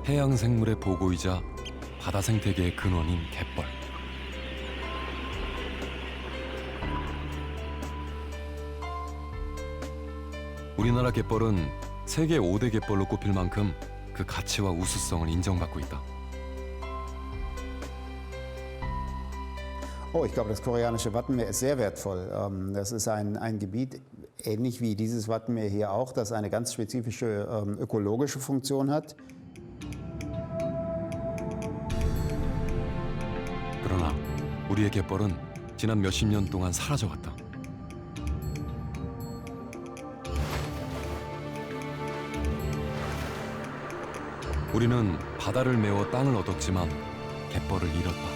해양 생물의 보고이자 바다 생태계의 근원인 갯벌. 우리나라 갯벌은 세계 5대 갯벌로 꼽힐 만큼 그 가치와 우수성을 인정받고 있다. Oh, ich glaube, das koreanische Wattenmeer ist sehr wertvoll. Das ist ein Gebiet, ähnlich wie dieses Wattenmeer hier auch, das eine ganz spezifische ökologische Funktion hat. 그러나 우리의 갯벌은 지난 몇십 년 동안 사라져갔다. 우리는 바다를 메워 땅을 얻었지만 갯벌을 잃었다.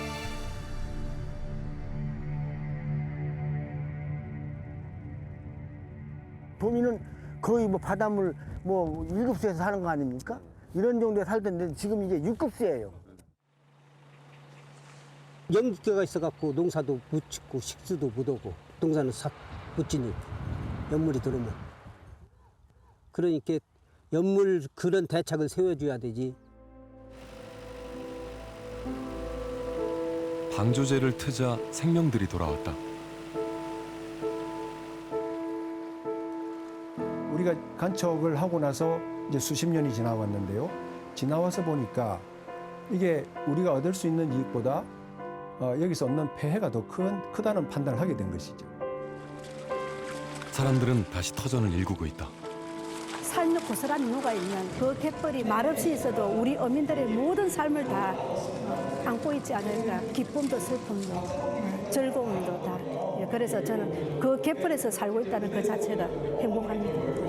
봄이는 거의 뭐 바닷물 뭐 1급수에서 사는 거 아닙니까? 이런 정도에 살던데 지금 이제 6급수예요. 연기가 있어갖고 농사도 못 짓고 식수도 못 오고 농사는 싹 못 지니 연물이 들어오면 그러니까 연물 그런 대책을 세워줘야 되지. 방조제를 트자 생명들이 돌아왔다. 우리가 간척을 하고 나서 이제 수십 년이 지나왔는데요. 지나와서 보니까 이게 우리가 얻을 수 있는 이익보다 여기서 얻는 폐해가 더 크다는 판단을 하게 된 것이죠. 사람들은 다시 터전을 일구고 있다. 삶의 고스란히 녹아있는 그 갯벌이 말없이 있어도 우리 어민들의 모든 삶을 다 안고 있지 않을까. 기쁨도 슬픔도 즐거움도 다. 그래서 저는 그 갯벌에서 살고 있다는 그 자체가 행복합니다.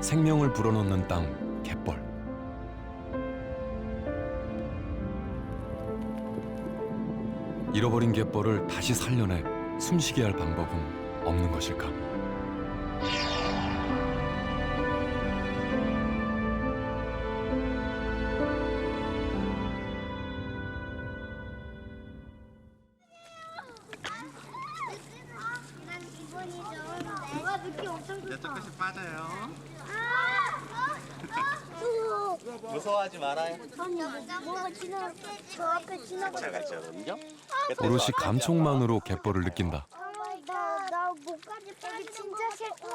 생명을 불어넣는 땅, 갯벌. 잃어버린 갯벌을 다시 살려내 숨쉬게 할 방법은 없는 것일까? 조금씩 빠져요. 무서워하지 말아요. 뭐가 지나 저 앞에 지나가. 잘 갈지거든요. 오롯이 감촉만으로 갯벌을 느낀다. 나 목까지 빠지는 진짜 싫고.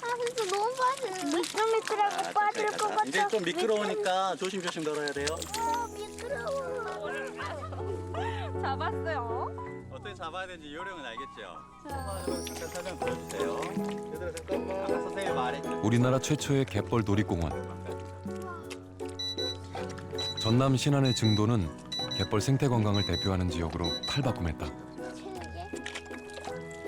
아 근데 너무 빠져. 미끌미끌하고 빠질 것 같아. 이제 좀 미끄러우니까 조심조심 걸어야 돼요. 미끄러워. 잡았어요. 어떻게 잡아야 되는지 요령은 알겠죠? 잠깐 설명 들어주세요. 얘들아 잠깐만. 아까 선생님 말했죠. 우리나라 최초의 갯벌 놀이공원. 전남 신안의 증도는 갯벌 생태 관광을 대표하는 지역으로 탈바꿈했다.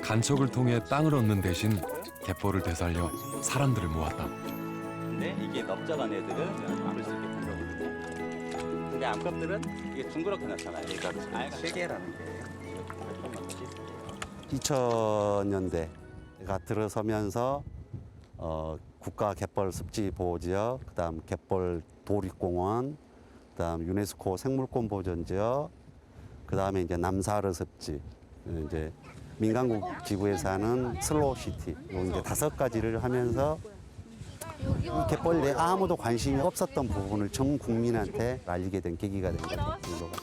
간척을 통해 땅을 얻는 대신 갯벌을 되살려 사람들을 모았다. 근데 이게 넓적한 애들은 잡을 수 있게 된 거거든요. 근데 암컷들은 이게 둥그렇게 나타나요. 그러니까 알가 세개라는 게. 2000년대가 들어서면서 국가 갯벌 습지 보호 지역, 그다음 갯벌 도립공원, 그다음 유네스코 생물권 보전 지역, 그다음에 이제 남사르 습지, 이제 민간국 지구에서 하는 슬로우 시티, 요 이제 5가지를 하면서 이 갯벌에 아무도 관심이 없었던 부분을 전 국민한테 알리게 된 계기가 된 거죠. 정도가.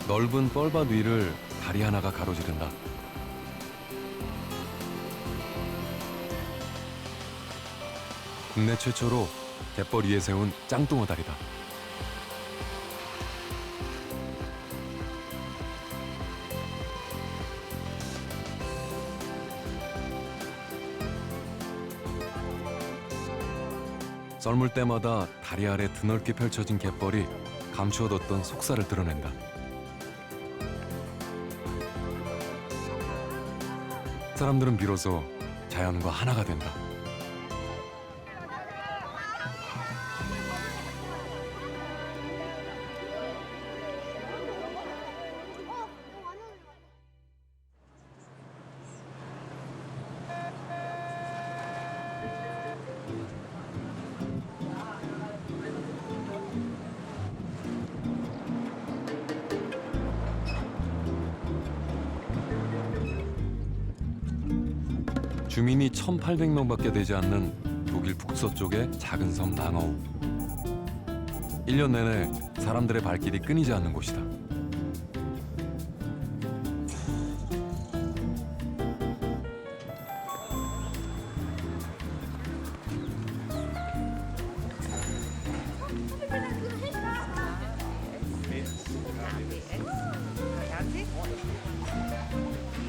넓은 뻘밭 위를 다리 하나가 가로지른다. 국내 최초로 갯벌 위에 세운 짱뚱어 다리다. 썰물 때마다 다리 아래 드넓게 펼쳐진 갯벌이 감추어뒀던 속살을 드러낸다. 사람들은 비로소 자연과 하나가 된다. 주민이 1,800명밖에 되지 않는 독일 북서쪽의 작은 섬 랑어우. 1년 내내 사람들의 발길이 끊이지 않는 곳이다.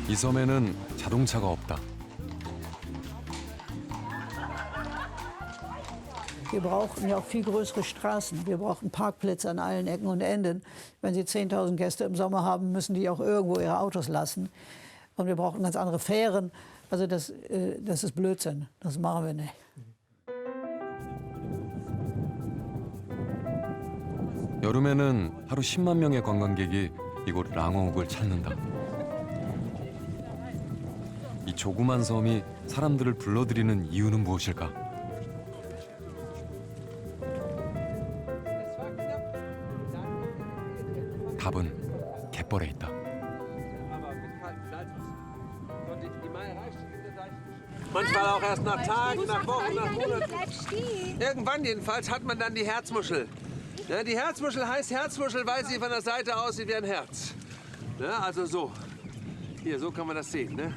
이 섬에는 자동차가 없다. Wir brauchen ja auch viel größere Straßen. Wir brauchen Parkplätze an allen Ecken und Enden. Wenn Sie 10.000 Gäste im Sommer haben, müssen die auch irgendwo ihre Autos lassen. Und wir brauchen ganz andere Fähren. Also das ist Blödsinn. Das machen wir nicht. 여름에는 하루 10만 명의 관광객이 이곳 랑어욱을 찾는다. 이 조그만 섬이 사람들을 불러들이는 이유는 무엇일까? 답은 갯벌에 있다. Manchmal auch erst nach Tagen, nach Wochen, nach Monaten. Irgendwann jedenfalls hat man dann die Herzmuschel. Ja, die Herzmuschel heißt Herzmuschel, weil sie von der Seite aussieht wie ein Herz. Ja, also so. Hier, so kann man das sehen. Ne?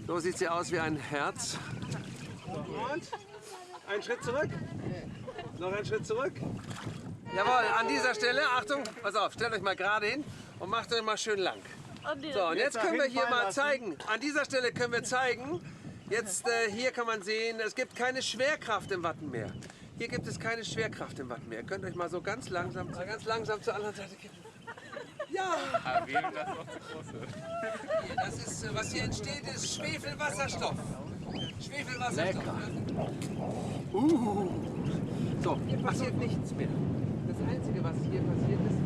So sieht sie aus wie ein Herz. Und einen Schritt zurück. Noch einen Schritt zurück. Jawohl, an dieser Stelle, Achtung, pass auf, stellt euch mal gerade hin und macht euch mal schön lang. So, und jetzt können wir hier mal zeigen, an dieser Stelle können wir zeigen, jetzt hier kann man sehen, es gibt keine Schwerkraft im Wattenmeer. Hier gibt es keine Schwerkraft im Wattenmeer. Ihr könnt euch mal so ganz langsam zur anderen Seite kippen. Ja! Das ist, was hier entsteht, ist Schwefelwasserstoff. Schwefelwasserstoff. So, hier passiert nichts mehr. Das Einzige, was hier passiert ist,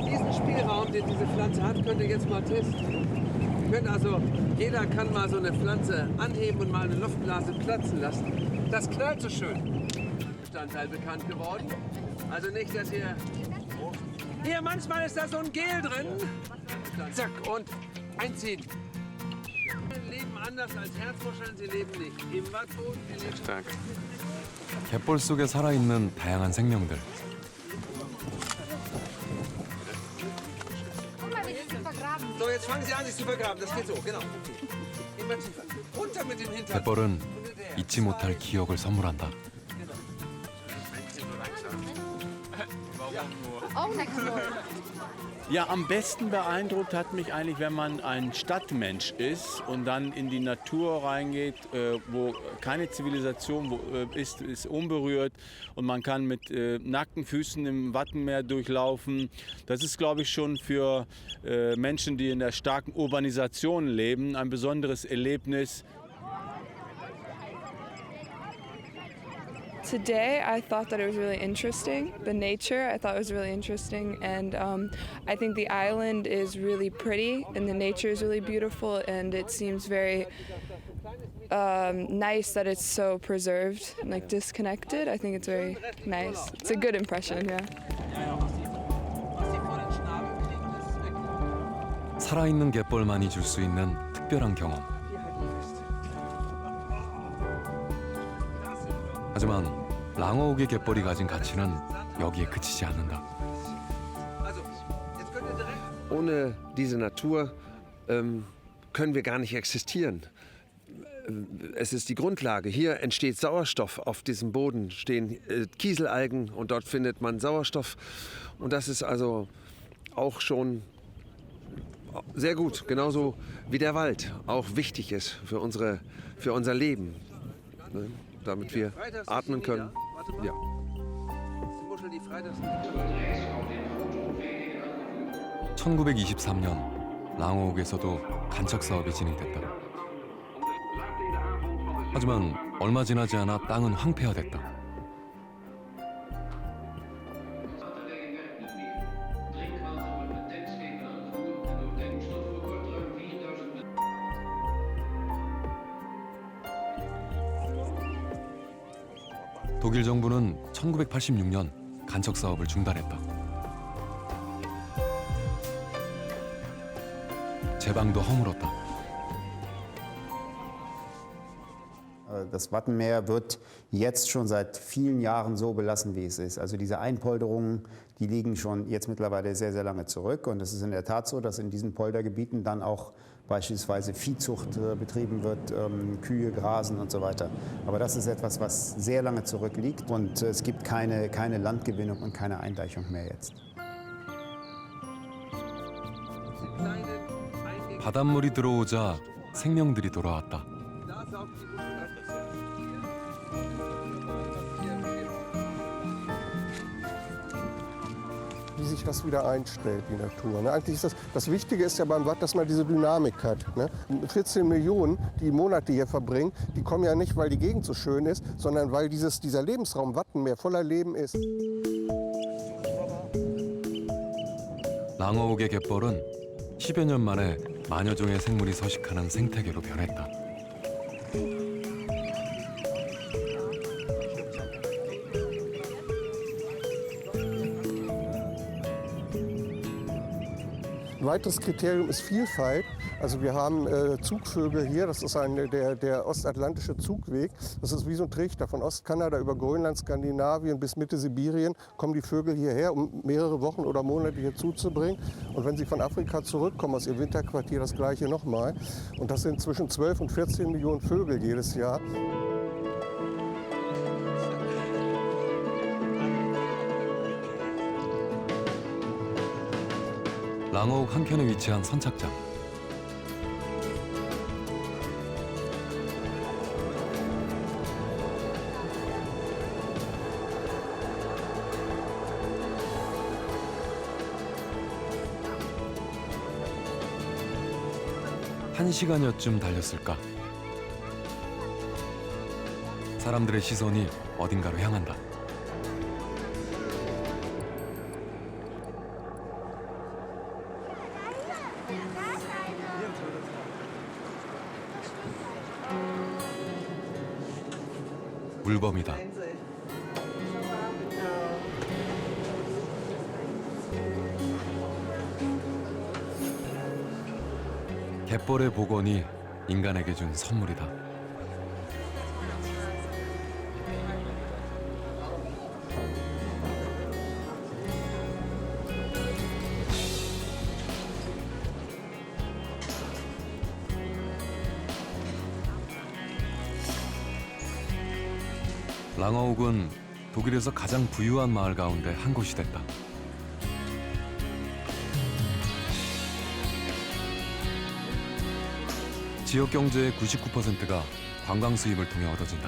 diesen Spielraum, den diese Pflanze hat, könnt ihr jetzt mal testen. Ihr könnt also, jeder kann mal so eine Pflanze anheben und mal eine Luftblase platzen lassen. Das knallt so schön. Bestandteil bekannt geworden. Also nicht, dass ihr... Hier, manchmal ist da so ein Gel drin. Zack, und einziehen. Sie leben anders als Herzmuscheln, sie leben nicht im Wattboden, sie leben... stark. 갯벌 속에 살아있는 다양한 생명들. So, jetzt fangen Sie an, sich zu vergraben. Das geht so, genau. Immer tiefer. Runter mit dem Hintern. 갯벌은 잊지 못할 기억을 선물한다. Ja, am besten beeindruckt hat mich eigentlich, wenn man ein Stadtmensch ist und dann in die Natur reingeht, wo keine Zivilisation ist unberührt und man kann mit nackten Füßen im Wattenmeer durchlaufen. Das ist, glaube ich, schon für Menschen, die in der starken Urbanisation leben, ein besonderes Erlebnis. Today, I thought that it was really interesting. The nature, I thought was really interesting, and I think the island is really pretty, and the nature is really beautiful, and it seems very nice that it's so preserved and like disconnected. I think it's very nice. It's a good impression, yeah. 살아있는 갯벌만이 줄 수 있는 특별한 경험. 하지만 랑어욱의 갯벌이 가진 가치는 여기에 그치지 않는다. Ohne diese Natur können wir gar nicht existieren. Es ist die Grundlage. Hier entsteht Sauerstoff. Auf diesem Boden stehen Kieselalgen und dort findet man Sauerstoff. Und das ist also auch schon sehr gut, genauso wie der Wald auch wichtig ist für unser Leben, ne? Damit wir atmen können. Ja. 1923년 랑어욱에서도 간척 사업이 진행됐다. 하지만 얼마 지나지 않아 땅은 황폐화됐다. 독일 정부는 1986년 간척 사업을 중단했다. 제방도 허물었다. das Wattenmeer wird jetzt schon seit vielen Jahren so belassen, wie es ist. Also diese Einpolderungen, die liegen schon jetzt mittlerweile sehr, sehr lange zurück. Und es ist in der Tat so, dass in diesen Poldergebieten dann auch beispielsweise Viehzucht betrieben wird, Kühe grasen und so weiter. Aber das ist etwas, was sehr lange zurückliegt und es gibt keine Landgewinnung und keine Eindeichung mehr jetzt. 바닷물이 들어오자 생명들이 돌아왔다. Wie sich das wieder einstellt, die Natur. Ne? Eigentlich ist das Wichtige ist ja beim Watt, dass man diese Dynamik hat. Ne? 14 Millionen, die Monate hier verbringen, die kommen ja nicht, weil die Gegend so schön ist, sondern weil dieser Lebensraum Wattenmeer voller Leben ist. 랑어옥의 갯벌은 10여 년 만에 만여 종의 생물이 서식하는 생태계로 변했다. Ein weiteres Kriterium ist Vielfalt. Also wir haben Zugvögel hier, das ist der ostatlantische Zugweg. Das ist wie so ein Trichter von Ostkanada über Grönland, Skandinavien bis Mitte Sibirien kommen die Vögel hierher, um mehrere Wochen oder Monate hier zuzubringen. Und wenn sie von Afrika zurückkommen, aus ihrem Winterquartier, das gleiche nochmal. Und das sind zwischen 12 und 14 Millionen Vögel jedes Jahr. 랑어옥 한켠에 위치한 선착장. 한 시간여쯤 달렸을까? 사람들의 시선이 어딘가로 향한다. 물범이다. 갯벌의 복원이 인간에게 준 선물이다. 랑어옥은 독일에서 가장 부유한 마을 가운데 한 곳이 됐다. 지역 경제의 99%가 관광 수입을 통해 얻어진다.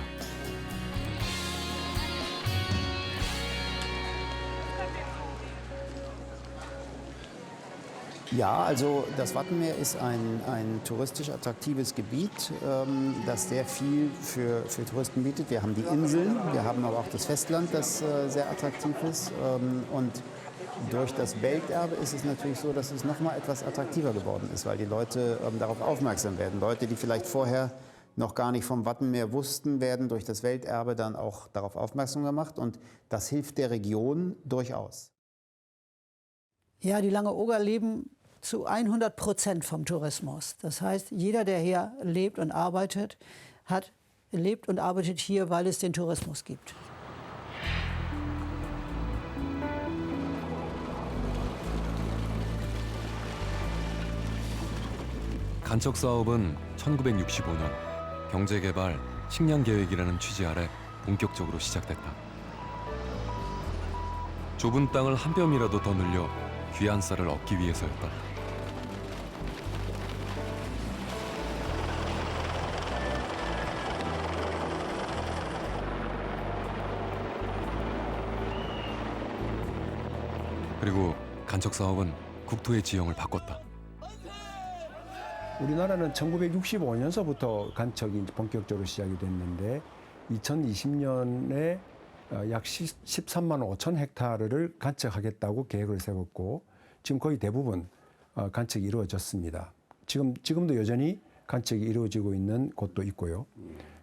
Ja, also das Wattenmeer ist ein touristisch attraktives Gebiet, das sehr viel für Touristen bietet. Wir haben die Inseln, wir haben aber auch das Festland, das sehr attraktiv ist. Und durch das Welterbe ist es natürlich so, dass es noch mal etwas attraktiver geworden ist, weil die Leute darauf aufmerksam werden. Leute, die vielleicht vorher noch gar nicht vom Wattenmeer wussten, werden durch das Welterbe dann auch darauf aufmerksam gemacht. Und das hilft der Region durchaus. Ja, die Langeoger leben zu 100% vom Tourismus. Das heißt, jeder, der hier lebt und arbeitet, lebt und arbeitet hier, weil es den Tourismus gibt. 간척 사업은 1965년 경제개발, 식량계획이라는 취지 아래 본격적으로 시작됐다. 좁은 땅을 한 뼘이라도 더 늘려 귀한 쌀을 얻기 위해서였다. 그리고 간척 사업은 국토의 지형을 바꿨다. 우리나라는 1965년서부터 간척이 본격적으로 시작이 됐는데 2020년에 약 13만 5천 헥타르를 간척하겠다고 계획을 세웠고 지금 거의 대부분 간척이 이루어졌습니다. 지금도 여전히 간척이 이루어지고 있는 곳도 있고요.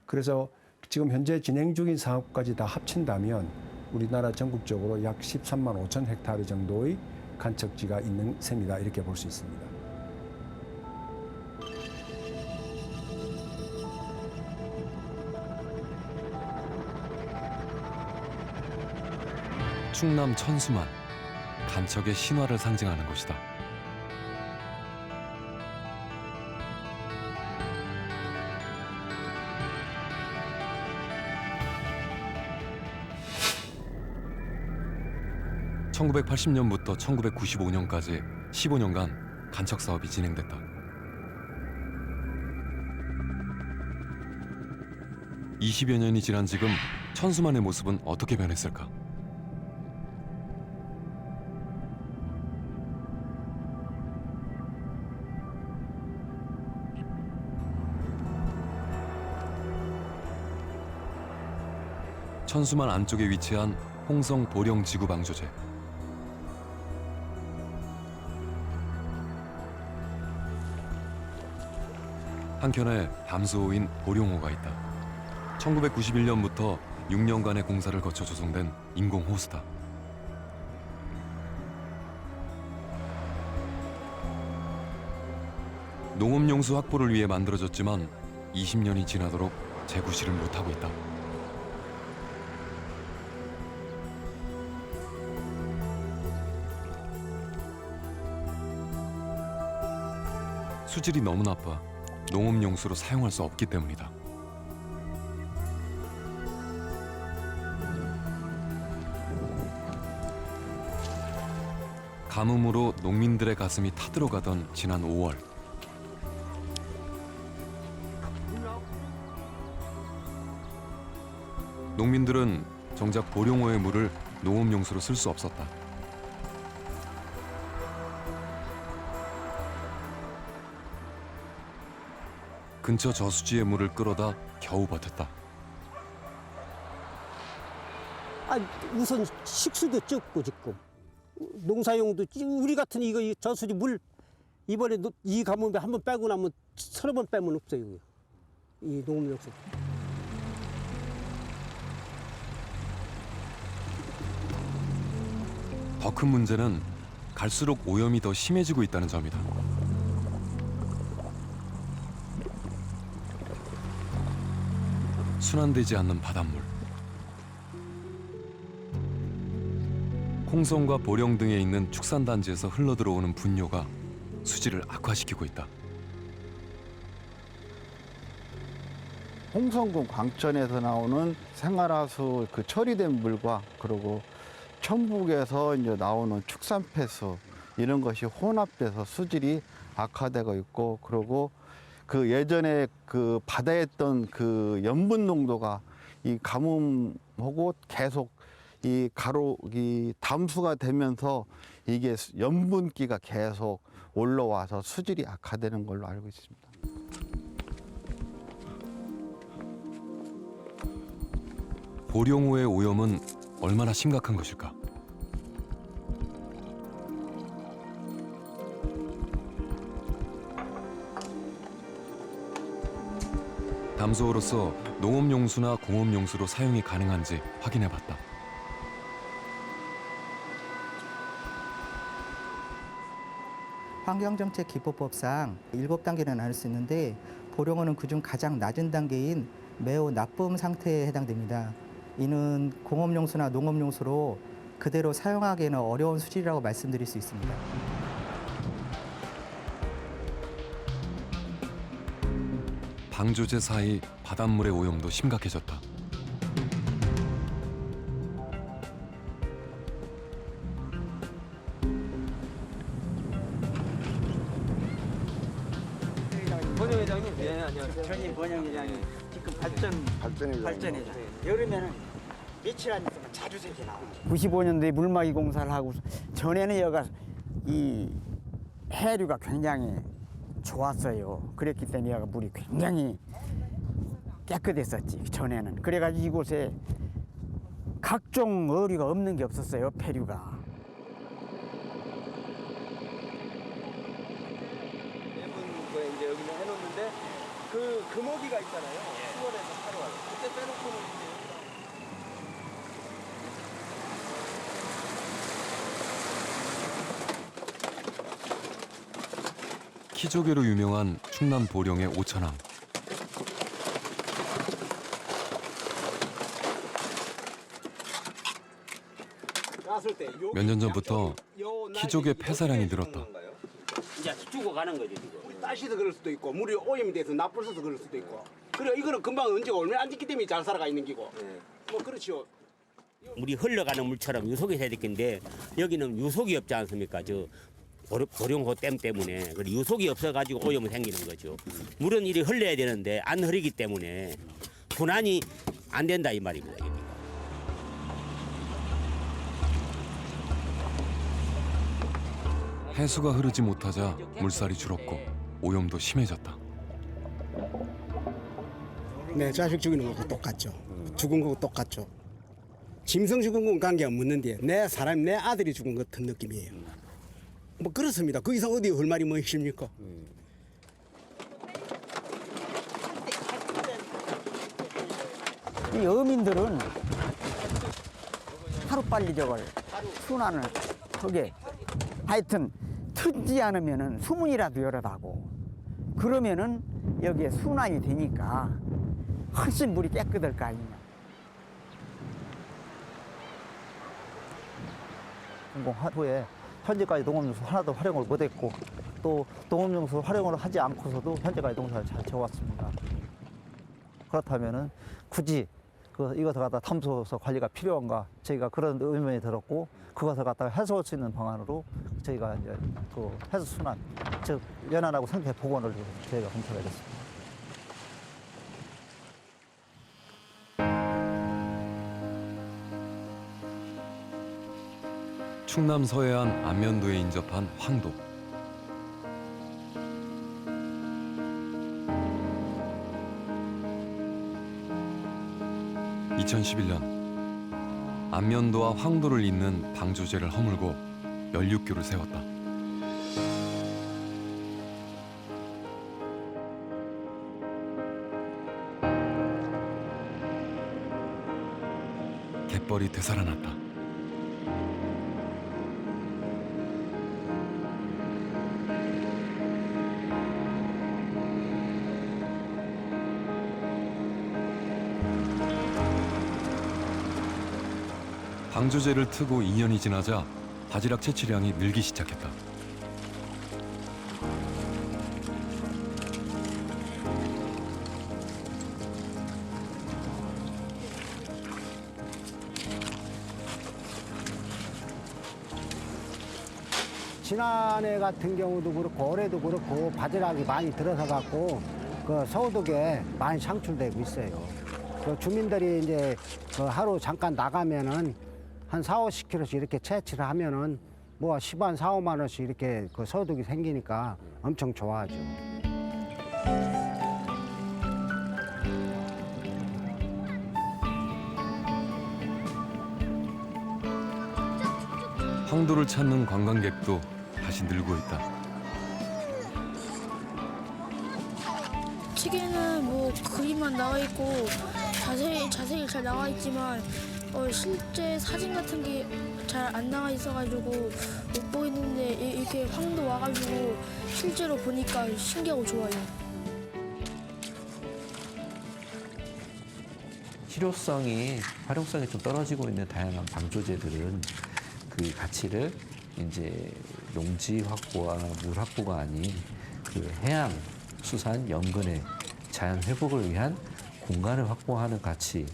그래서 지금 현재 진행 중인 사업까지 다 합친다면 우리나라 전국적으로 약 13만 5천 헥타르 정도의 간척지가 있는 셈이다 이렇게 볼 수 있습니다. 충남 천수만, 간척의 신화를 상징하는 곳이다. (1980년부터) (1995년까지) 15년간 간척 사업이 진행됐다. 20여 년이 지난 지금 천수만의 모습은 어떻게 변했을까? 천수만 안쪽에 위치한 홍성 보령 지구 방조제. 한켠에 담수호인 보령호가 있다. 1991년부터 6년간의 공사를 거쳐 조성된 인공 호수다. 농업용수 확보를 위해 만들어졌지만 20년이 지나도록 재구실을 못하고 있다. 수질이 너무 나빠 농업용수로 사용할 수 없기 때문이다. 가뭄으로 농민들의 가슴이 타들어가던 지난 5월. 농민들은 정작 보령호의 물을 농업용수로 쓸 수 없었다. 근처 저수지의 물을 끌어다 겨우 버텼다. 우선 식수도 적고 지금 농사용도 우리 같은 이거 저수지 물 이번에 이 가뭄에 한 번 빼고 나면 서너 번 빼면 없어요. 이 농업용수. 더 큰 문제는 갈수록 오염이 더 심해지고 있다는 점이다. 순환되지 않는 바닷물. 홍성과 보령 등에 있는 축산단지에서 흘러들어오는 분뇨가 수질을 악화시키고 있다. 홍성군 광천에서 나오는 생활하수 그 처리된 물과 그리고 천북에서 이제 나오는 축산폐수 이런 것이 혼합돼서 수질이 악화되고 있고, 그리고 그 예전에 그 바다에 있던 그 염분 농도가 이 가뭄하고 계속 이 담수가 되면서 이게 염분기가 계속 올라와서 수질이 악화되는 걸로 알고 있습니다. 보령호의 오염은 얼마나 심각한 것일까? 담수호로서 농업용수나 공업용수로 사용이 가능한지 확인해봤다. 환경정책기법법상 7단계를 나눌 수 있는데 보령호는 그중 가장 낮은 단계인 매우 나쁨 상태에 해당됩니다. 이는 공업용수나 농업용수로 그대로 사용하기에는 어려운 수질이라고 말씀드릴 수 있습니다. 방조제 사이 바닷물의 오염도 심각해졌다. 번영회장님, 네, 안녕하세요. 전임 번영회장님, 지금 발전회장. 여름에는 며칠 안 있으면 자주 새게 나와요. 95년도에 물막이 공사를 하고 전에는 여기가 이 해류가 굉장히 좋았어요. 그랬기 때문에 여기가 물이 굉장히 깨끗했었지 전에는. 그래가지고 이곳에 각종 어류가 없는 게 없었어요. 폐류가. 이제 여기는 해놓는데 그 금어기가 있잖아요. 10월에서 8월 그때 빼놓고는 이제 키조개로 유명한 충남 보령의 오천항. 몇 년 전부터 키족의 폐사량이 늘었다. 이제 죽어가는 거지 지금. 따시도 그럴 수도 있고 물이 오염이 돼서 나쁠어서 그럴 수도 있고. 그래 이거는 금방 언제가 얼마나 안 짓기 때문에 잘 살아가 있는 기고. 뭐 그렇지요. 물이 흘러가는 물처럼 유속이 돼야 될 건데 여기는 유속이 없지 않습니까? 저 보령호 댐 때문에 유속이 없어가지고 오염이 생기는 거죠. 물은 이리 흘러야 되는데 안 흐르기 때문에 분한이 안 된다 이 말입니다. 여기가. 해수가 흐르지 못하자 물살이 줄었고 오염도 심해졌다. 내 자식 죽이는 거하고 똑같죠. 죽은 거하고 똑같죠. 짐승 죽은 건 관계없는데 내 아들이 죽은 것 같은 느낌이에요. 뭐 그렇습니다. 그 이상 어디 할 말이 뭐 있습니까? 이 어민들은 하루빨리 저걸 순환을 하게 하여튼 틀지 않으면은 수문이라도 열어다고 그러면은 여기에 순환이 되니까 훨씬 물이 깨끗할 거 아니냐. 공공 후에 현재까지 농업용수 하나도 활용을 못했고 또 농업용수 활용을 하지 않고서도 현재까지 농사를 잘 지어왔습니다. 그렇다면은 굳이 이것을 갖다 탐소해서 관리가 필요한가 저희가 그런 의문이 들었고 그것을 갖다가 해소할 수 있는 방안으로 저희가 이제 그 해수 순환 즉 연안하고 생태 복원을 저희가 검토하겠습니다. 충남 서해안 안면도에 인접한 황도. (2011년) 안면도와 황도를 잇는 방조제를 허물고 연륙교를 세웠다. 갯벌이 되살아났다. 방조제를 트고 2년이 지나자 바지락 채취량이 늘기 시작했다. 지난해 같은 경우도 그렇고 올해도 그렇고 바지락이 많이 들어서 갖고 그 서우덕에 많이 창출되고 있어요. 그 주민들이 이제 그 하루 잠깐 나가면은 한 4, 50kg씩 이렇게 채취를 하면은 뭐 10만, 4, 5만 원씩 이렇게 그 서우덕이 생기니까 엄청 좋아하죠. 황도를 찾는 관광객도 다시 늘고 있다. 책에는 뭐 그림만 나와 있고 자세히 잘 나와 있지만 실제 사진 같은 게 잘 안 나와 있어가지고 못 보이는데 이렇게 황도 와가지고 실제로 보니까 신기하고 좋아요. 실효성이 활용성이 좀 떨어지고 있는 다양한 방조제들은 그 가치를 이제 농지 확보와 물 확보가 아닌 그 해양 수산 연근의 자연 회복을 위한 공간을 확보하는 가치를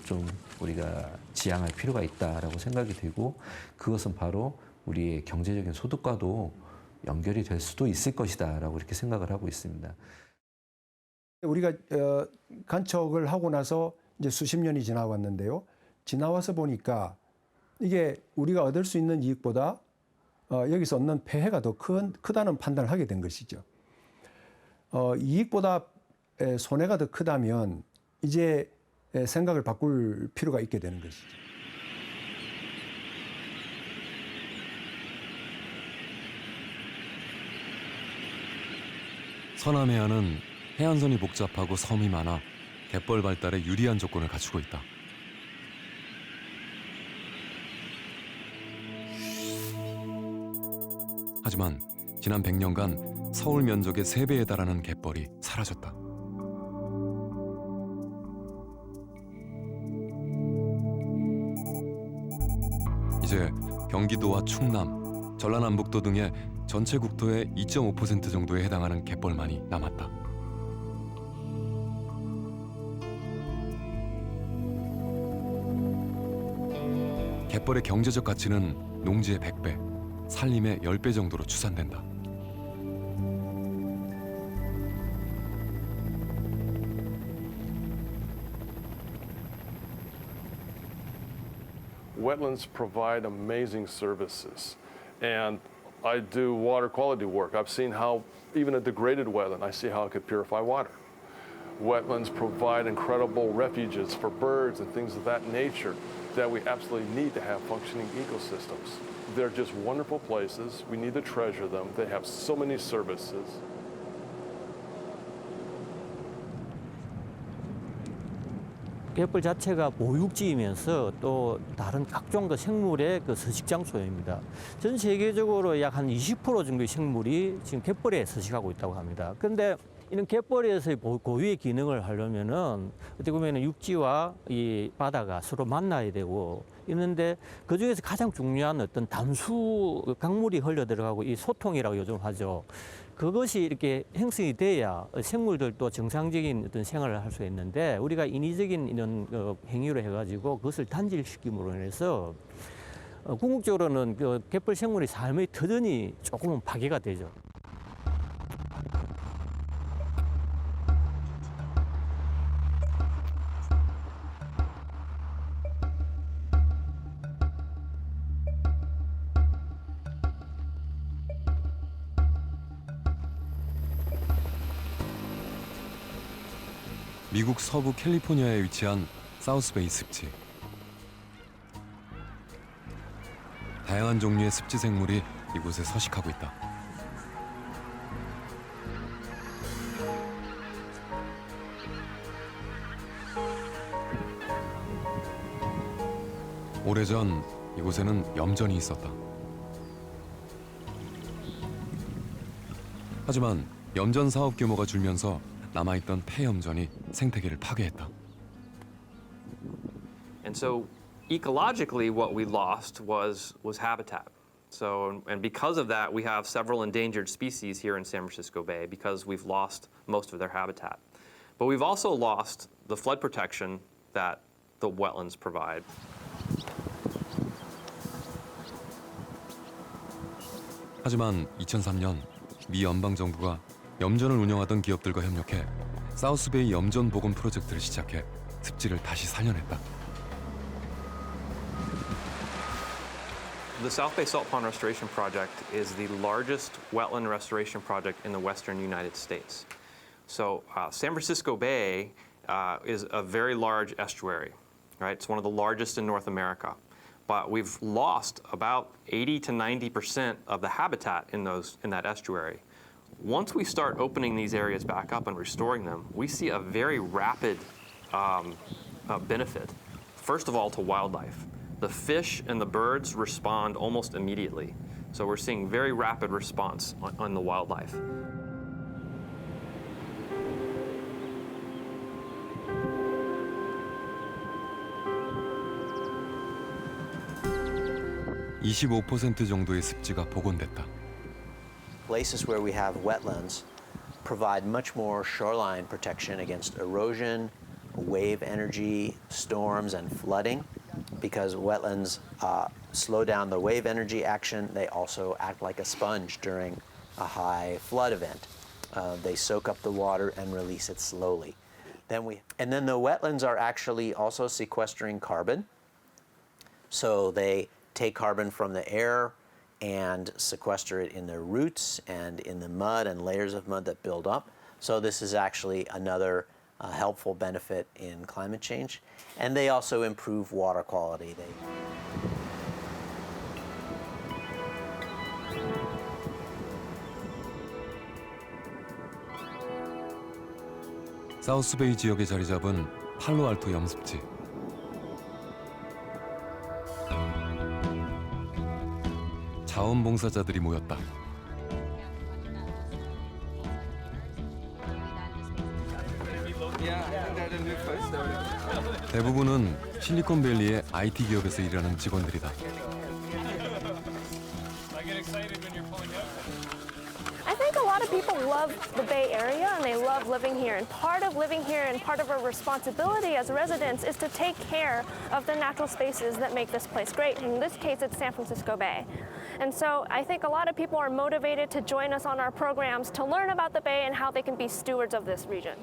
좀 우리가 지향할 필요가 있다라고 생각이 되고 그것은 바로 우리의 경제적인 소득과도 연결이 될 수도 있을 것이다라고 이렇게 생각을 하고 있습니다. 우리가 간척을 하고 나서 이제 수십 년이 지나왔는데요. 지나와서 보니까 이게 우리가 얻을 수 있는 이익보다 여기서 얻는 폐해가 더 크다는 판단을 하게 된 것이죠. 이익보다 손해가 더 크다면 이제 생각을 바꿀 필요가 있게 되는 것이죠. 서남해안은 해안선이 복잡하고 섬이 많아 갯벌 발달에 유리한 조건을 갖추고 있다. 하지만 지난 100년간 서울 면적의 3배에 달하는 갯벌이 사라졌다. 이제 경기도와 충남, 전라남북도 등의 전체 국토의 2.5% 정도에 해당하는 갯벌만이 남았다. 갯벌의 경제적 가치는 농지의 100배, 산림의 10배 정도로 추산된다. Wetlands provide amazing services, and I do water quality work. I've seen how even a degraded wetland, I see how it could purify water. Wetlands provide incredible refuges for birds and things of that nature that we absolutely need to have functioning ecosystems. They're just wonderful places. We need to treasure them. They have so many services. 갯벌 자체가 보육지이면서 또 다른 각종 그 생물의 그 서식 장소입니다. 전 세계적으로 약 한 20% 정도의 생물이 지금 갯벌에 서식하고 있다고 합니다. 그런데 이런 갯벌에서의 고유의 기능을 하려면은 어떻게 보면 육지와 이 바다가 서로 만나야 되고 이런데 그 중에서 가장 중요한 어떤 담수 강물이 흘러 들어가고 이 소통이라고 요즘 하죠. 그것이 이렇게 형성이 돼야 생물들도 정상적인 어떤 생활을 할 수 있는데 우리가 인위적인 이런 행위로 해가지고 그것을 단절시킴으로 인해서 궁극적으로는 그 갯벌 생물의 삶의 터전이 조금은 파괴가 되죠. 미국 서부 캘리포니아에 위치한 사우스베이 습지. 다양한 종류의 습지 생물이 이곳에 서식하고 있다. 오래전 이곳에는 염전이 있었다. 하지만 염전 사업 규모가 줄면서 남아있던 폐염전이 생태계를 파괴했다. And so ecologically what we lost was habitat. So and because of that we have several endangered species here in San Francisco Bay because we've lost most of their habitat. But we've also lost the flood protection that the wetlands provide. 하지만 2003년 미 연방 정부가 염전을 운영하던 기업들과 협력해 사우스베이 염전 복원 프로젝트를 시작해 습지를 다시 살려냈다. The South Bay Salt Pond Restoration Project is the largest wetland restoration project in the western United States. So San Francisco Bay is a very large estuary, right? It's one of the largest in North America. But we've lost about 80 to 90% of the habitat in that estuary. Once we start opening these areas back up and restoring them, we see a very rapid benefit. First of all, to wildlife. The fish and the birds respond almost immediately. So we're seeing very rapid response on the wildlife. (25% 정도의 습지가 복원됐다. Places where we have wetlands provide much more shoreline protection against erosion, wave energy, storms, and flooding. Because wetlands slow down the wave energy action, they also act like a sponge during a high flood event. They soak up the water and release it slowly. And then the wetlands are actually also sequestering carbon. So they take carbon from the air and sequester it in their roots and in the mud and layers of mud that build up. So this is actually another helpful benefit in climate change. And they also improve water quality. 사우스베이 지역에 자리 잡은 팔로알토 염습지. 자원봉사자들이 모였다. 대부분은 실리콘밸리의 IT 기업에서 일하는 직원들이다. excited when you're pulling out? I think a lot of people love the Bay Area and they love living here. And part of living here and part of our responsibility as residents is to take care of the natural spaces that make this place great. In this case, it's San Francisco Bay. And so I think a lot of people are motivated to join us on our programs to learn about the Bay and how they can be stewards of this region.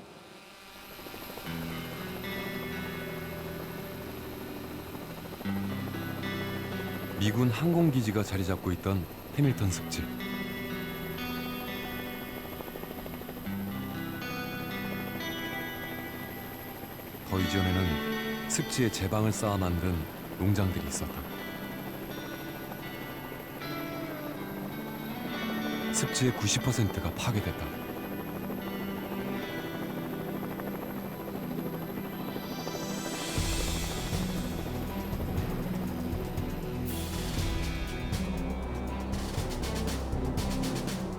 미군 항공기지가 자리 잡고 있던 해밀턴 습지. 더 이전에는 습지에 제방을 쌓아 만든 농장들이 있었다. 습지의 90%가 파괴됐다.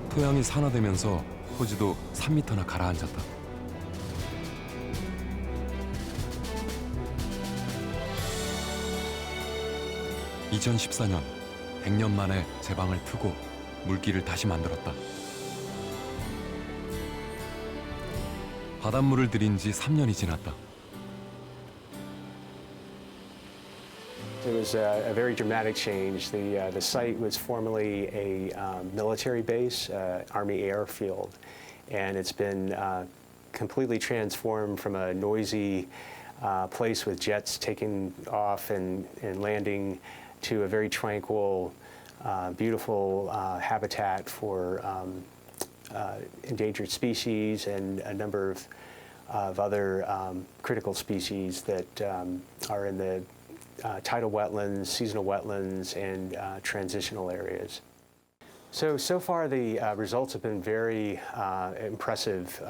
토양이 산화되면서 토지도 3m나 가라앉았다. (2014년) 100년 만에 제방을 트고 물길을 다시 만들었다. 바닷물을 들인 지 3년이 지났다. It was a very dramatic change. The site was formerly a military base, Army airfield, and it's been completely transformed from a noisy place with jets taking off and landing to a very tranquil, beautiful habitat for endangered species and a number of other critical species that are in the tidal wetlands, seasonal wetlands, and transitional areas. So far the results have been very impressive.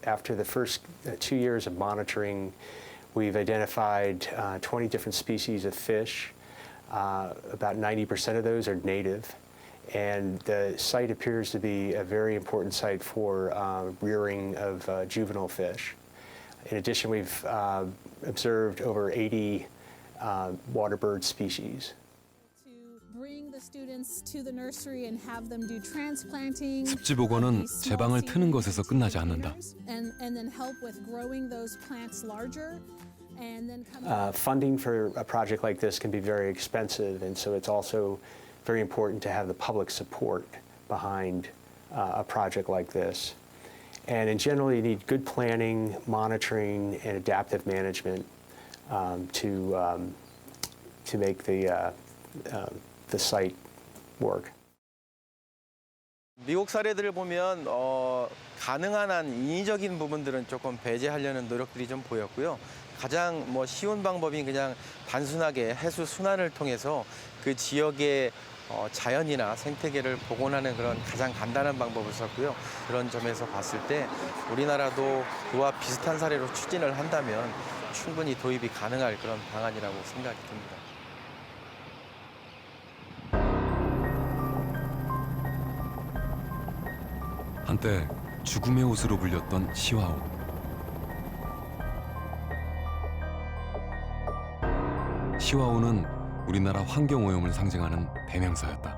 After the first 2 years of monitoring, we've identified 20 different species of fish. About 90% of those are native. And the site appears to be a very important site for rearing of juvenile fish. In addition, we've observed over 80 water bird species. Bring the students to the nursery and have them do transplanting. 습지 복원은 제방을 트는 것에서 끝나지 않는다. And then help with growing those plants larger. And then funding for a project like this can be very expensive, and so it's also very important to have the public support behind a project like this. And in general, you need good planning, monitoring, and adaptive management to make the site work. 미국 사례들을 보면 가능한 한 인위적인 부분들은 조금 배제하려는 노력들이 좀 보였고요. 가장 쉬운 방법인 그냥 단순하게 해수 순환을 통해서 그 지역의 자연이나 생태계를 복원하는 그런 가장 간단한 방법을 썼고요. 그런 점에서 봤을 때 우리나라도 그와 비슷한 사례로 추진을 한다면 충분히 도입이 가능할 그런 방안이라고 생각이 듭니다. 한때 죽음의 옷으로 불렸던 시와오. 시와오는 우리나라 환경오염을 상징하는 대명사였다.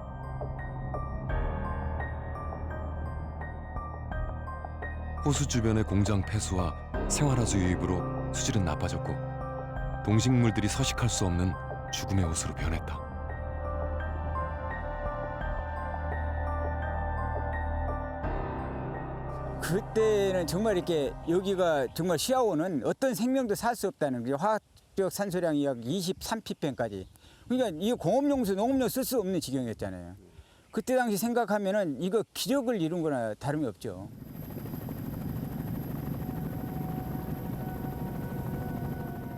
호수 주변의 공장 폐수와 생활하수 유입으로 수질은 나빠졌고 동식물들이 서식할 수 없는 죽음의 옷으로 변했다. 그때는 정말 이렇게 여기가 정말 시아오는 어떤 생명도 살 수 없다는 게 화학적 산소량이 약 23ppm까지. 그러니까 이 공업용수, 농업용 쓸 수 없는 지경이었잖아요. 그때 당시 생각하면은 이거 기적을 이룬 거나 다름이 없죠.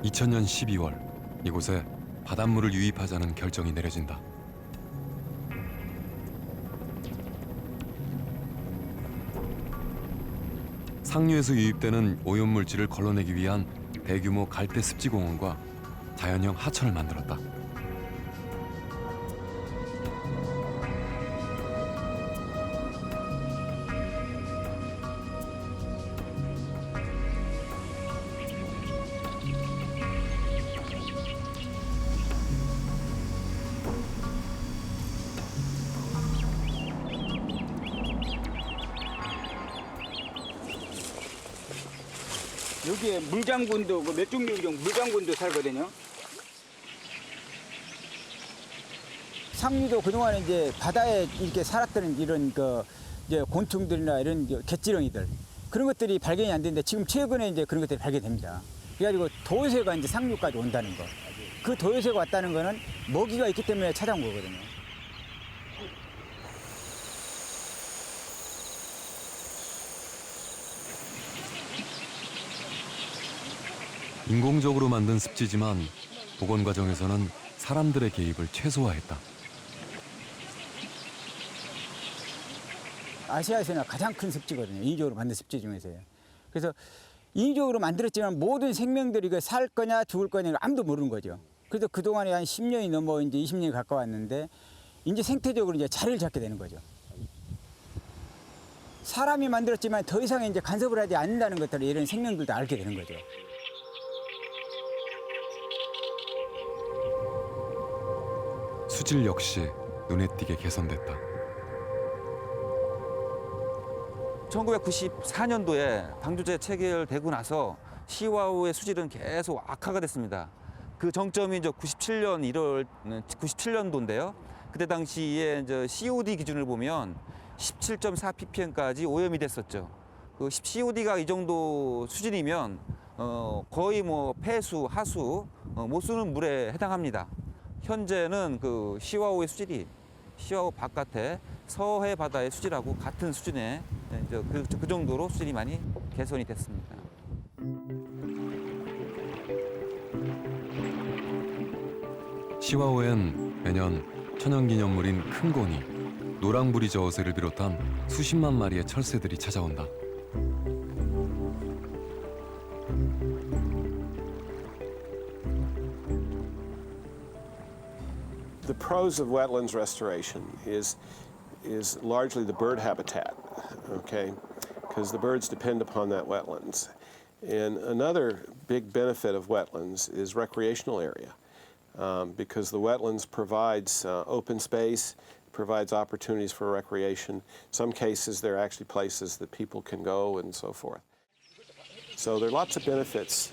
(2000년 12월) 이곳에 바닷물을 유입하자는 결정이 내려진다. 상류에서 유입되는 오염물질을 걸러내기 위한 대규모 갈대 습지공원과 자연형 하천을 만들었다. 여기에 물장군도 그 멸종위기종 물장군도 살거든요. 상류도 그동안에 이제 바다에 이렇게 살았던 이런 그 이제 곤충들이나 이런 갯지렁이들 그런 것들이 발견이 안 되는데 지금 최근에 이제 그런 것들이 발견됩니다. 그래가지고 도요새가 이제 상류까지 온다는 거. 그 도요새가 왔다는 거는 먹이가 있기 때문에 찾아온 거거든요. 인공적으로 만든 습지지만 복원 과정에서는 사람들의 개입을 최소화했다. 아시아에서는 가장 큰 습지거든요. 인위적으로 만든 습지 중에서요. 그래서 인위적으로 만들었지만 모든 생명들이 살 거냐 죽을 거냐 아무도 모르는 거죠. 그래서 그동안에 한 10년이 넘어 이제 20년이 가까웠는데 이제 생태적으로 이제 자리를 잡게 되는 거죠. 사람이 만들었지만 더 이상 이제 간섭을 하지 않는다는 것들을 이런 생명들도 알게 되는 거죠. 수질 역시 눈에 띄게 개선됐다. 1994년도에 방조제 체결되고 나서 시와우의 수질은 계속 악화가 됐습니다. 그 정점이 이제 97년도인데요. 그때 당시에 이제 COD 기준을 보면 17.4 ppm까지 오염이 됐었죠. 그 COD가 이 정도 수준이면 거의 뭐 폐수, 하수, 못 쓰는 물에 해당합니다. 현재는 그 시와우의 수질이 시와우 바깥에 서해 바다의 수질하고 같은 수준의 그 정도로 수질이 많이 개선이 됐습니다. 시와우엔 매년 천연기념물인 큰 고니, 노랑부리 저어새를 비롯한 수십만 마리의 철새들이 찾아온다. The pros of wetlands restoration is largely the bird habitat, okay? Because the birds depend upon that wetlands. And another big benefit of wetlands is recreational area, because the wetlands provides open space, provides opportunities for recreation. In some cases, they're actually places that people can go and so forth. So there are lots of benefits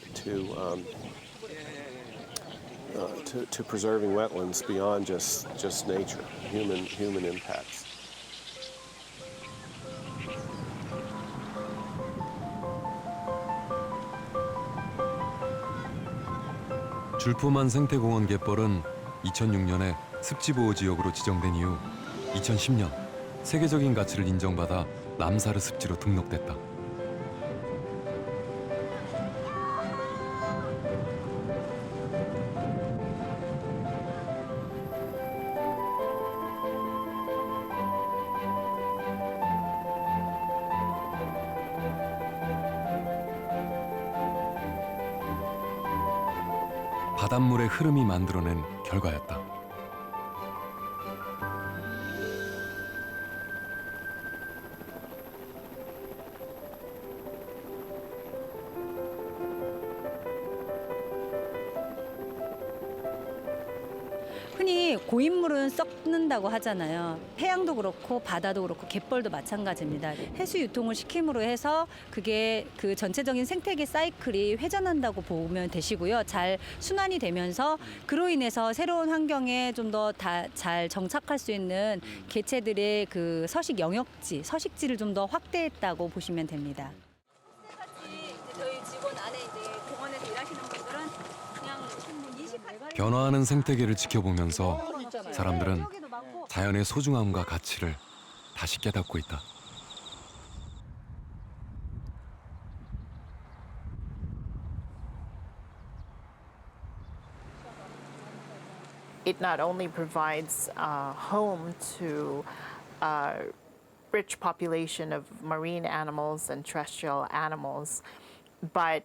to preserving wetlands beyond just nature, human impacts. 줄포만 생태공원 갯벌은 2006년에 습지보호지역으로 지정된 이후 2010년 세계적인 가치를 인정받아 람사르 습지로 등록됐다. 바닷물의 흐름이 만들어낸 결과였다. 흔히 고인물은 썩는다고 하잖아요. 해양도 그렇고 바다도 그렇고 갯벌도 마찬가지입니다. 해수 유통을 시킴으로 해서 그게 그 전체적인 생태계 사이클이 회전한다고 보면 되시고요. 잘 순환이 되면서 그로 인해서 새로운 환경에 좀 더 잘 정착할 수 있는 개체들의 그 서식 영역지, 서식지를 좀 더 확대했다고 보시면 됩니다. 저희 직원 안에 이제 공원에서 일하시는 분들은 그냥 변화하는 생태계를 지켜보면서 사람들은 자연의 소중함과 가치를 다시 깨닫고 있다. It not only provides a home to a rich population of marine animals and terrestrial animals, but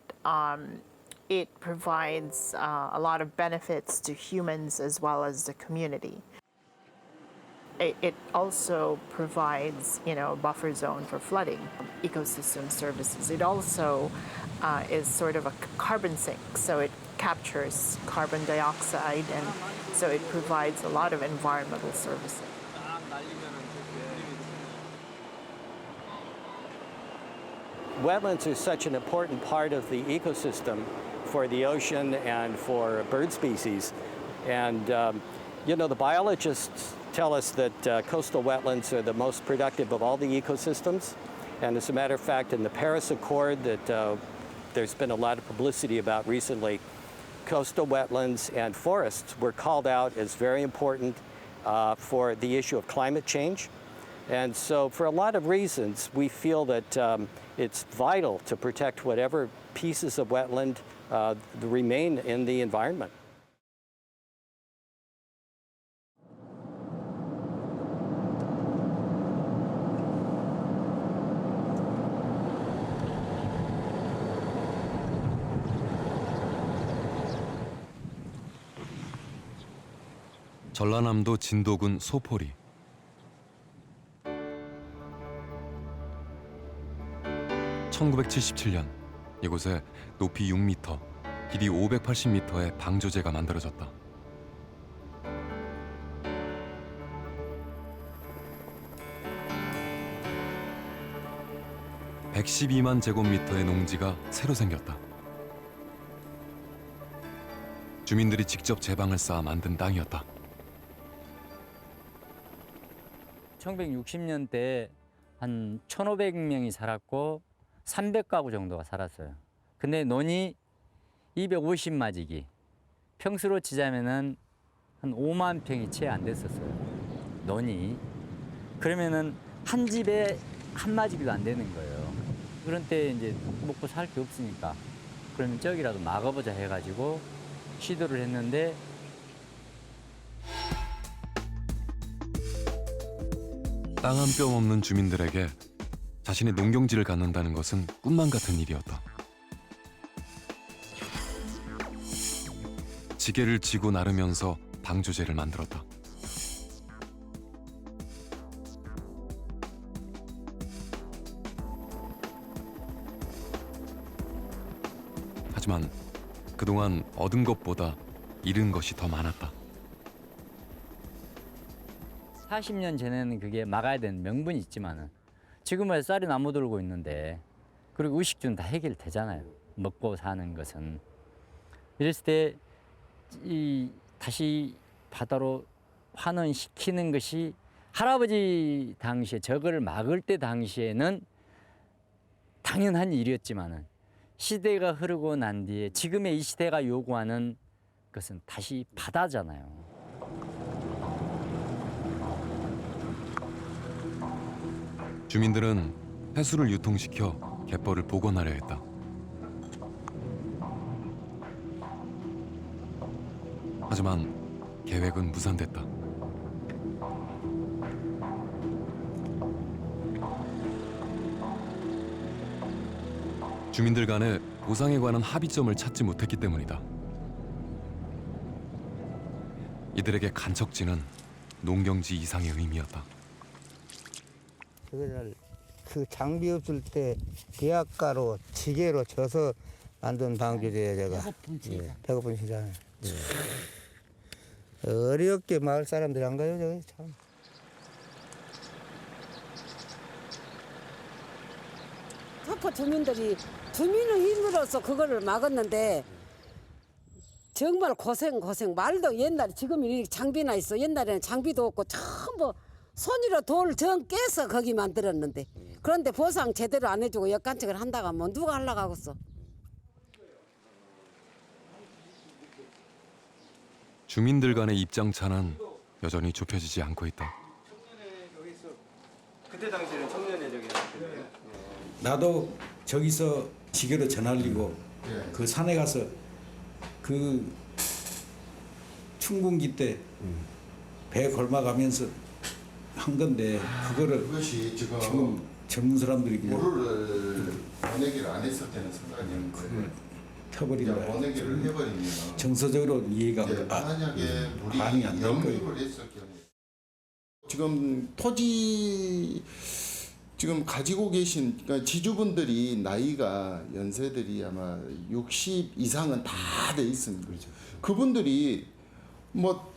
it provides a lot of benefits to humans as well as the community. It also provides, a buffer zone for flooding, ecosystem services. It also is sort of a carbon sink, so it captures carbon dioxide, and so it provides a lot of environmental services. Wetlands are such an important part of the ecosystem for the ocean and for bird species. And, you know, the biologists tell us that coastal wetlands are the most productive of all the ecosystems. And as a matter of fact, in the Paris Accord that there's been a lot of publicity about recently, coastal wetlands and forests were called out as very important for the issue of climate change. And so for a lot of reasons, we feel that it's vital to protect whatever pieces of wetland remain in the environment. 전라남도 진도군 소포리. (1977년) 이곳에 높이 6m, 길이 580m의 방조제가 만들어졌다. (112만 제곱미터의 농지가 새로 생겼다. 주민들이 직접 제방을 쌓아 만든 땅이었다. 1960년대 한 1,500명이 살았고 300가구 정도가 살았어요. 근데 논이 250마지기, 평수로 치자면은 한 5만 평이 채 안 됐었어요. 논이. 그러면은 한 집에 한 마지기도 안 되는 거예요. 그런 때 이제 먹고 살 게 없으니까 그러면 저기라도 막아보자 해가지고 시도를 했는데 땅 한 뼘 없는 주민들에게 자신의 농경지를 갖는다는 것은 꿈만 같은 일이었다. 지게를 지고 나르면서 방조제를 만들었다. 하지만 그동안 얻은 것보다 잃은 것이 더 많았다. 40년 전에는 그게 막아야 되는 명분이 있지만은 지금은 쌀이 나무 들고 있는데 그리고 의식주는 다 해결되잖아요. 먹고 사는 것은. 이랬을 때 다시 바다로 환원시키는 것이 할아버지 당시에 저거를 막을 때 당시에는 당연한 일이었지만은 시대가 흐르고 난 뒤에 지금의 이 시대가 요구하는 것은 다시 바다잖아요. 주민들은 해수를 유통시켜 갯벌을 복원하려 했다. 하지만 계획은 무산됐다. 주민들 간에 보상에 관한 합의점을 찾지 못했기 때문이다. 이들에게 간척지는 농경지 이상의 의미였다. 그날 그 장비 없을 때 대학가로 지게로 져서 만든 방조제예요, 제가. 배고픈 시장. 예, 배고픈 시장. 예. 어렵게 마을 사람들이 안 가요, 저기 참. 타포 주민들이 주민의 힘으로서 그거를 막았는데 정말 고생 말도 옛날에 지금 이 장비나 있어. 옛날에는 장비도 없고 전부 손으로 돌 정 깨서 거기 만들었는데 그런데 보상 제대로 안 해주고 역간책을 한다고 하면 누가 하려고 하겠어. 주민들 간의 입장차는 여전히 좁혀지지 않고 있다. 그때 당시에는 청년의 저기 나도 저기서 지게로 전날리고 그 산에 가서 그 춘궁기 때 배 걸마가면서 한 건데 그거를 그것이 지금 젊은 사람들이 모를 번외기를 안 했을 때는 상관이었는데 펴버린 거야. 번외기를 해버리면 정서적으로 이해가 만약에 물이 반응이 안 될 거예요. 영입을 했을 경우에 지금 토지 지금 가지고 계신 그러니까 지주분들이 나이가 연세들이 아마 60 이상은 다 돼 있습니다. 그렇죠. 그분들이 뭐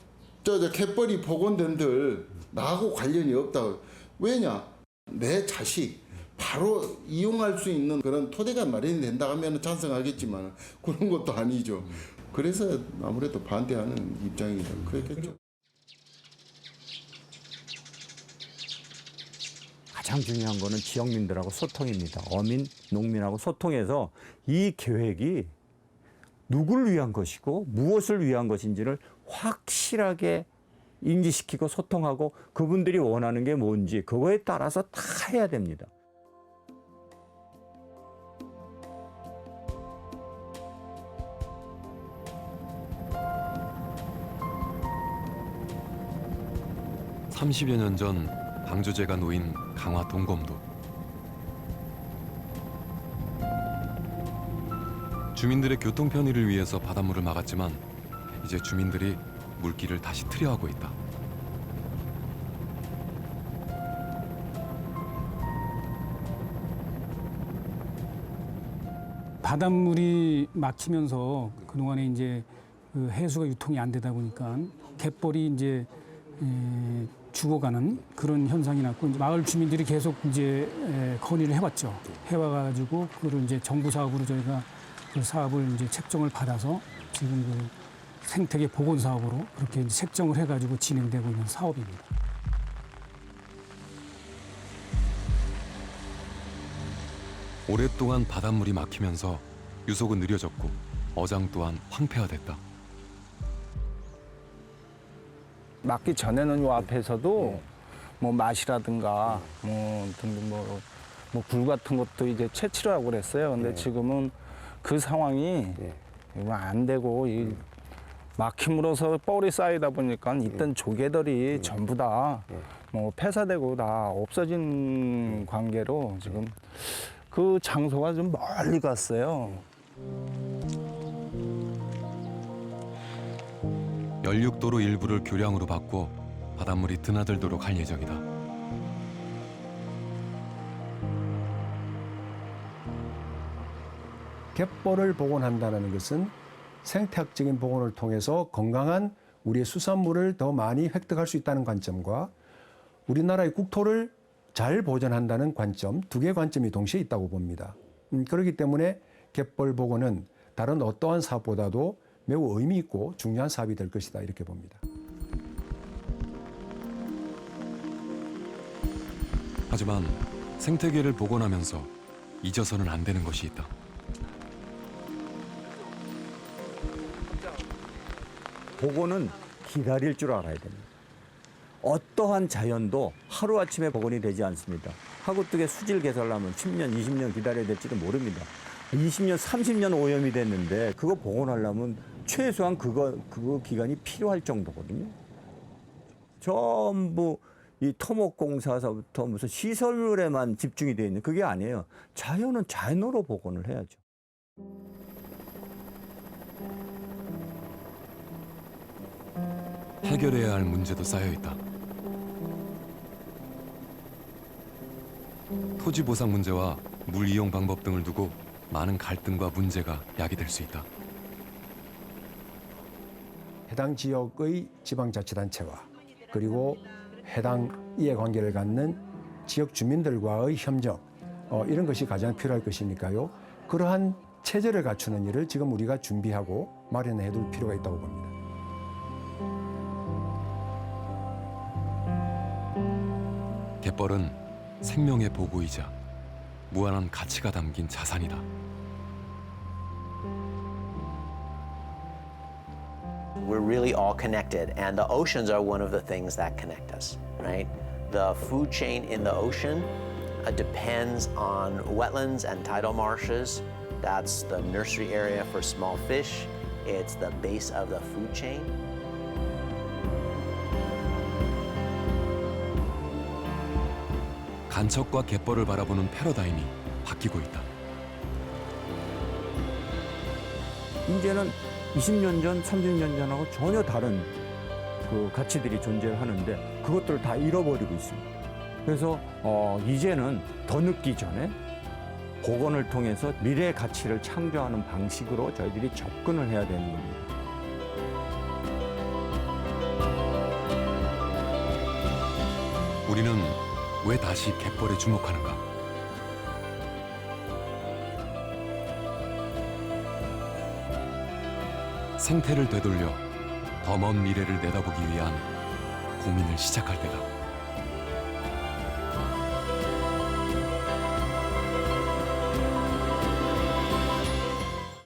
저 갯벌이 복원된들 나하고 관련이 없다고. 왜냐? 내 자식 바로 이용할 수 있는 그런 토대가 마련이 된다 하면 찬성하겠지만 그런 것도 아니죠. 그래서 아무래도 반대하는 입장이 좀 크겠죠. 가장 중요한 거는 지역민들하고 소통입니다. 어민, 농민하고 소통해서 이 계획이 누구를 위한 것이고 무엇을 위한 것인지를 확실하게 인지시키고 소통하고 그분들이 원하는 게 뭔지 그거에 따라서 다 해야 됩니다. (30여 년) 전 방조제가 놓인 강화 동검도. 주민들의 교통 편의를 위해서 바닷물을 막았지만 이제 주민들이 물길을 다시 트려하고 있다. 바닷물이 막히면서 그동안에 이제 그 해수가 유통이 안 되다 보니까 갯벌이 이제 죽어가는 그런 현상이 났고 이제 마을 주민들이 계속 이제 건의를 해왔죠. 해와가지고 그걸 이제 정부 사업으로 저희가 그 사업을 이제 책정을 받아서 지금 그 생태계 복원 사업으로 그렇게 이제 책정을 해가지고 진행되고 있는 사업입니다. 오랫동안 바닷물이 막히면서 유속은 느려졌고 어장 또한 황폐화됐다. 막기 전에는 요 앞에서도 뭐 맛이라든가 뭐 등등 뭐 굴 같은 것도 이제 채취를 하고 그랬어요. 근데 지금은 그 상황이 안 되고 이 막힘으로써 뻘이 쌓이다 보니까 있던 조개들이 전부 다 뭐 폐사되고 다 없어진 관계로 지금 그 장소가 좀 멀리 갔어요. 연륙도로 일부를 교량으로 바꿔 바닷물이 드나들도록 할 예정이다. 갯벌을 복원한다는 것은 생태학적인 복원을 통해서 건강한 우리의 수산물을 더 많이 획득할 수 있다는 관점과 우리나라의 국토를 잘 보존한다는 관점, 두 개의 관점이 동시에 있다고 봅니다. 그렇기 때문에 갯벌 복원은 다른 어떠한 사업보다도 매우 의미 있고 중요한 사업이 될 것이다 이렇게 봅니다. 하지만 생태계를 복원하면서 잊어서는 안 되는 것이 있다. 복원은 기다릴 줄 알아야 됩니다. 어떠한 자연도 하루아침에 복원이 되지 않습니다. 하구뚝에 수질 개설하면 10년, 20년 기다려야 될지도 모릅니다. 20년, 30년 오염이 됐는데 그거 복원하려면 최소한 그거 기간이 필요할 정도거든요. 전부 이 토목공사서부터 무슨 시설물에만 집중이 되어 있는 그게 아니에요. 자연은 자연으로 복원을 해야죠. 해결해야 할 문제도 쌓여 있다. 토지 보상 문제와 물 이용 방법 등을 두고 많은 갈등과 문제가 야기될 수 있다. 해당 지역의 지방자치단체와 그리고 해당 이해관계를 갖는 지역 주민들과의 협력 이런 것이 가장 필요할 것이니까요. 그러한 체제를 갖추는 일을 지금 우리가 준비하고 마련해 둘 필요가 있다고 봅니다. 갯벌은 생명의 보고이자 무한한 가치가 담긴 자산이다. We're really all connected, and the oceans are one of the things that connect us, right? The food chain in the ocean depends on wetlands and tidal marshes. That's the nursery area for small fish. It's the base of the food chain. 간척과 갯벌을 바라보는 패러다임이 바뀌고 있다. 이제는 20년 전, 30년 전하고 전혀 다른 그 가치들이 존재하는데 그것들을 다 잃어버리고 있습니다. 그래서 이제는 더 늦기 전에 복원을 통해서 미래의 가치를 창조하는 방식으로 저희들이 접근을 해야 되는 겁니다. 우리는 왜 다시 갯벌에 주목하는가? 생태를 되돌려 더 먼 미래를 내다보기 위한 고민을 시작할 때다.